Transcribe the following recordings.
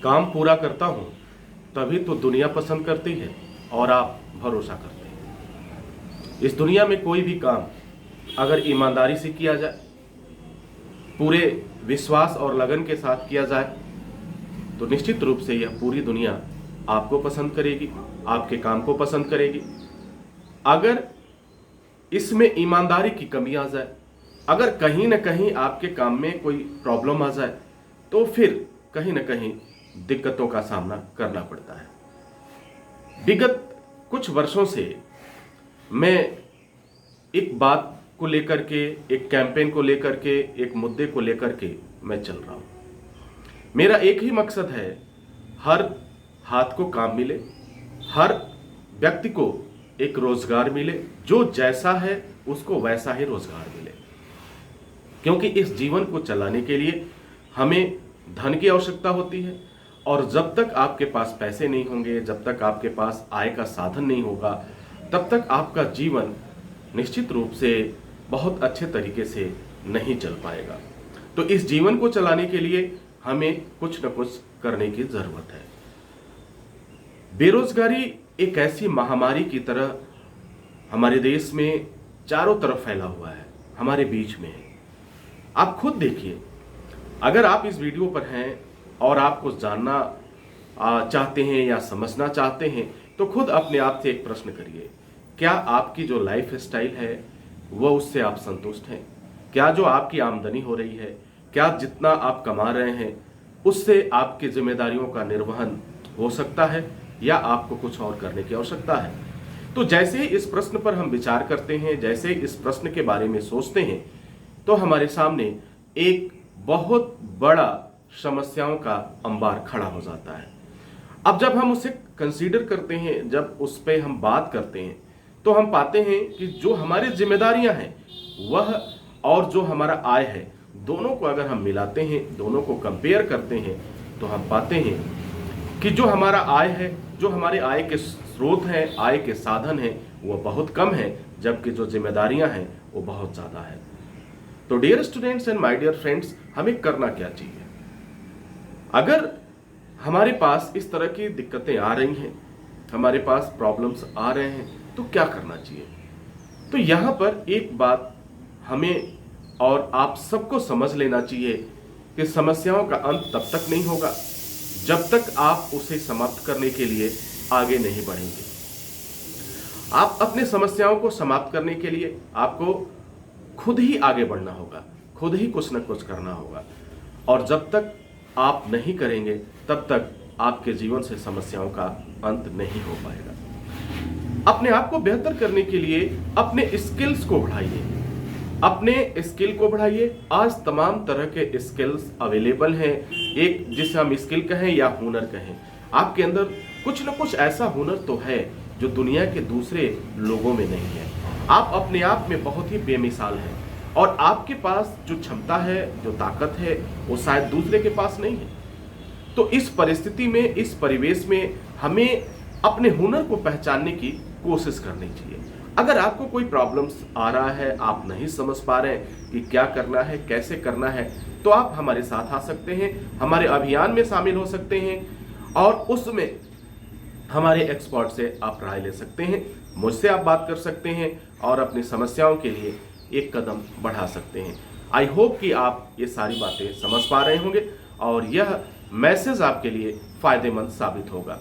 काम पूरा करता हूं तभी तो दुनिया पसंद करती है और आप भरोसा करते हैं। इस दुनिया में कोई भी काम अगर ईमानदारी से किया जाए, पूरे विश्वास और लगन के साथ किया जाए, तो निश्चित रूप से यह पूरी दुनिया आपको पसंद करेगी, आपके काम को पसंद करेगी। अगर इसमें ईमानदारी की कमी आ जाए, अगर कहीं ना कहीं आपके काम में कोई प्रॉब्लम आ जाए, तो फिर कहीं ना कहीं दिक्कतों का सामना करना पड़ता है। विगत कुछ वर्षों से मैं एक बात को लेकर के, एक कैंपेन को लेकर के, एक मुद्दे को लेकर के मैं चल रहा हूं। मेरा एक ही मकसद है, हर हाथ को काम मिले, हर व्यक्ति को एक रोजगार मिले, जो जैसा है उसको वैसा ही रोजगार मिले। क्योंकि इस जीवन को चलाने के लिए हमें धन की आवश्यकता होती है, और जब तक आपके पास पैसे नहीं होंगे, जब तक आपके पास आय का साधन नहीं होगा, तब तक आपका जीवन निश्चित रूप से बहुत अच्छे तरीके से नहीं चल पाएगा। तो इस जीवन को चलाने के लिए हमें कुछ न कुछ करने की जरूरत है। बेरोजगारी एक ऐसी महामारी की तरह हमारे देश में चारों तरफ फैला हुआ है, हमारे बीच में है। आप खुद देखिए, अगर आप इस वीडियो पर हैं और आप कुछ जानना चाहते हैं या समझना चाहते हैं, तो खुद अपने आप से एक प्रश्न करिए, क्या आपकी जो लाइफ स्टाइल है वह उससे आप संतुष्ट हैं? क्या जो आपकी आमदनी हो रही है, क्या जितना आप कमा रहे हैं उससे आपकी जिम्मेदारियों का निर्वहन हो सकता है, या आपको कुछ और करने की आवश्यकता है? तो जैसे ही इस प्रश्न पर हम विचार करते हैं, जैसे इस प्रश्न के बारे में सोचते हैं, तो हमारे सामने एक बहुत बड़ा समस्याओं का अंबार खड़ा हो जाता है। अब जब हम उसे कंसीडर करते हैं, जब उस पर हम बात करते हैं, तो हम पाते हैं कि जो हमारी जिम्मेदारियां हैं वह और जो हमारा आय है, दोनों को अगर हम मिलाते हैं, दोनों को कंपेयर करते हैं, तो हम पाते हैं कि जो हमारा आय है, जो हमारे आय के स्रोत हैं, आय के साधन हैं, वो बहुत कम है, जबकि जो जिम्मेदारियां हैं वो बहुत ज्यादा है। तो dear students and my dear friends, हमें करना क्या चाहिए? अगर हमारे पास इस तरह की दिक्कतें आ रही हैं, हमारे पास प्रॉब्लम्स आ रहे हैं, तो क्या करना चाहिए? तो यहां पर एक बात हमें और आप सबको समझ लेना चाहिए कि समस्याओं का अंत तब तक नहीं होगा जब तक आप उसे समाप्त करने के लिए आगे नहीं बढ़ेंगे। आप अपने समस्याओं को समाप्त करने के लिए आपको खुद ही आगे बढ़ना होगा, खुद ही कुछ न कुछ करना होगा, और जब तक आप नहीं करेंगे तब तक आपके जीवन से समस्याओं का अंत नहीं हो पाएगा। अपने आप को बेहतर करने के लिए अपने स्किल्स को बढ़ाइए, अपने स्किल को बढ़ाइए। आज तमाम तरह के स्किल्स अवेलेबल हैं, एक जिसे हम स्किल कहें या हुनर कहें, आपके अंदर कुछ न कुछ ऐसा हुनर तो है जो दुनिया के दूसरे लोगों में नहीं है। आप अपने आप में बहुत ही बेमिसाल हैं, और आपके पास जो क्षमता है, जो ताकत है, वो शायद दूसरे के पास नहीं है। तो इस परिस्थिति में, इस परिवेश में हमें अपने हुनर को पहचानने की कोशिश करनी चाहिए। अगर आपको कोई प्रॉब्लम्स आ रहा है, आप नहीं समझ पा रहे हैं कि क्या करना है, कैसे करना है, तो आप हमारे साथ आ सकते हैं, हमारे अभियान में शामिल हो सकते हैं, और उसमें हमारे एक्सपर्ट से आप राय ले सकते हैं, मुझसे आप बात कर सकते हैं और अपनी समस्याओं के लिए एक कदम बढ़ा सकते हैं। आई होप कि आप ये सारी बातें समझ पा रहे होंगे और यह मैसेज आपके लिए फायदेमंद साबित होगा।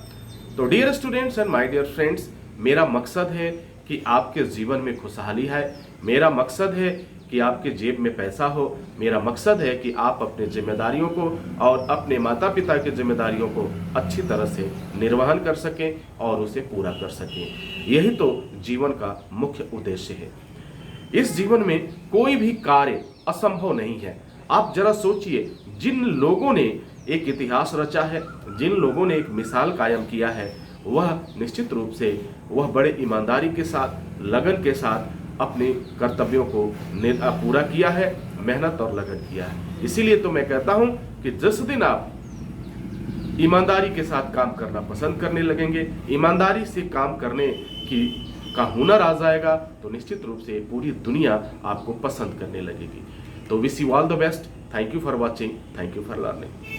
तो dear students and my dear friends, मेरा मकसद है कि आपके जीवन में खुशहाली है, मेरा मकसद है कि आपके जेब में पैसा हो, मेरा मकसद है कि आप अपने जिम्मेदारियों को और अपने माता पिता की जिम्मेदारियों को अच्छी तरह से निर्वहन कर सकें और उसे पूरा कर सकें। यही तो जीवन का मुख्य उद्देश्य है। इस जीवन में कोई भी कार्य असंभव नहीं है। आप जरा सोचिए, जिन लोगों ने एक इतिहास रचा है, जिन लोगों ने एक मिसाल कायम किया है, वह निश्चित रूप से वह बड़े ईमानदारी के साथ, लगन के साथ अपने कर्तव्यों को पूरा किया है, मेहनत और लगन किया है। इसीलिए तो मैं कहता हूं कि जिस दिन आप ईमानदारी के साथ काम करना पसंद करने लगेंगे, ईमानदारी से काम करने का हुनर आ जाएगा, तो निश्चित रूप से पूरी दुनिया आपको पसंद करने लगेगी। तो wish you all the best. Thank you for watching, thank you for learning.